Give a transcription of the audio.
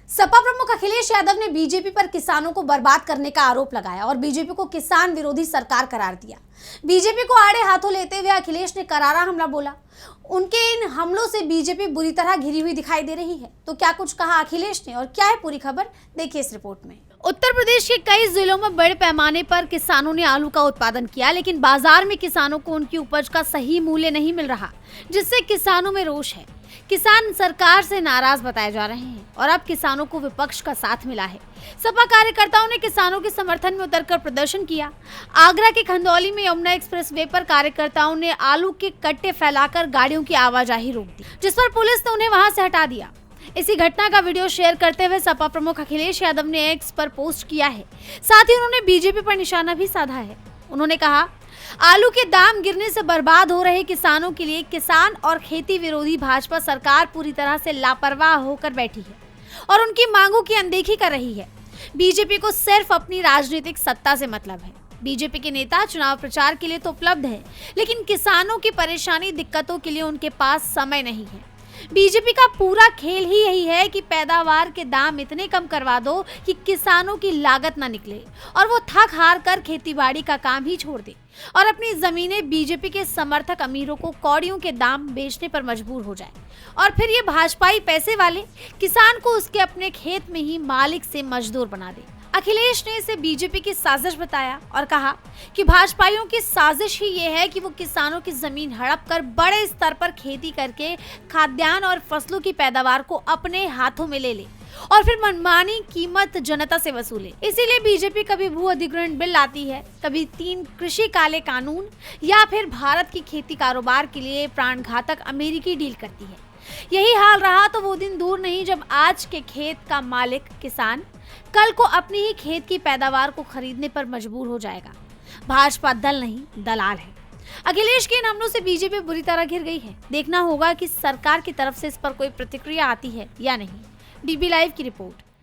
सपा प्रमुख अखिलेश यादव ने बीजेपी पर किसानों को बर्बाद करने का आरोप लगाया और बीजेपी को किसान विरोधी सरकार करार दिया। बीजेपी को आड़े हाथों लेते हुए अखिलेश ने करारा हमला बोला। उनके इन हमलों से बीजेपी बुरी तरह घिरी हुई दिखाई दे रही है। तो क्या कुछ कहा अखिलेश ने और क्या है पूरी खबर, देखिए इस रिपोर्ट में। उत्तर प्रदेश के कई जिलों में बड़े पैमाने पर किसानों ने आलू का उत्पादन किया, लेकिन बाजार में किसानों को उनकी उपज का सही मूल्य नहीं मिल रहा, जिससे किसानों में रोष है। किसान सरकार से नाराज बताए जा रहे हैं और अब किसानों को विपक्ष का साथ मिला है। सपा कार्यकर्ताओं ने किसानों के समर्थन में उतरकर प्रदर्शन किया। आगरा के खंदौली में यमुना एक्सप्रेसवे पर कार्यकर्ताओं ने आलू के कट्टे फैलाकर गाड़ियों की आवाजाही रोक दी, जिस पर पुलिस ने उन्हें वहां से हटा दिया। इसी घटना का वीडियो शेयर करते हुए सपा प्रमुख अखिलेश यादव ने एक्स पर पोस्ट किया है। साथ ही उन्होंने बीजेपी पर निशाना भी साधा है। उन्होंने कहा, आलू के दाम गिरने से बर्बाद हो रहे किसानों के लिए किसान और खेती विरोधी भाजपा सरकार पूरी तरह से लापरवाह होकर बैठी है और उनकी मांगों की अनदेखी कर रही है। बीजेपी को सिर्फ अपनी राजनीतिक सत्ता से मतलब है। बीजेपी के नेता चुनाव प्रचार के लिए तो उपलब्ध है, लेकिन किसानों की परेशानी दिक्कतों के लिए उनके पास समय नहीं है। बीजेपी का पूरा खेल ही यही है कि पैदावार के दाम इतने कम करवा दो कि किसानों की लागत ना निकले और वो थक हार कर खेतीबाड़ी का काम ही छोड़ दे और अपनी जमीनें बीजेपी के समर्थक अमीरों को कौड़ियों के दाम बेचने पर मजबूर हो जाए और फिर ये भाजपाई पैसे वाले किसान को उसके अपने खेत में ही मालिक से मजदूर बना दे। अखिलेश ने इसे बीजेपी की साजिश बताया और कहा कि भाजपाइयों की साजिश ही ये है कि वो किसानों की जमीन हड़प कर बड़े स्तर पर खेती करके खाद्यान्न और फसलों की पैदावार को अपने हाथों में ले और फिर मनमानी कीमत जनता से वसूले। इसीलिए बीजेपी कभी भू अधिग्रहण बिल लाती है, कभी 3 कृषि काले कानून या फिर भारत की खेती कारोबार के लिए प्राणघातक अमेरिकी डील करती है। यही हाल रहा तो वो दिन दूर नहीं जब आज के खेत का मालिक किसान कल को अपनी ही खेत की पैदावार को खरीदने पर मजबूर हो जाएगा। भाजपा दल नहीं, दलाल है। अखिलेश के इन हमलों से बीजेपी बुरी तरह घिर गई है। देखना होगा कि सरकार की तरफ से इस पर कोई प्रतिक्रिया आती है या नहीं। डीबी लाइव की रिपोर्ट।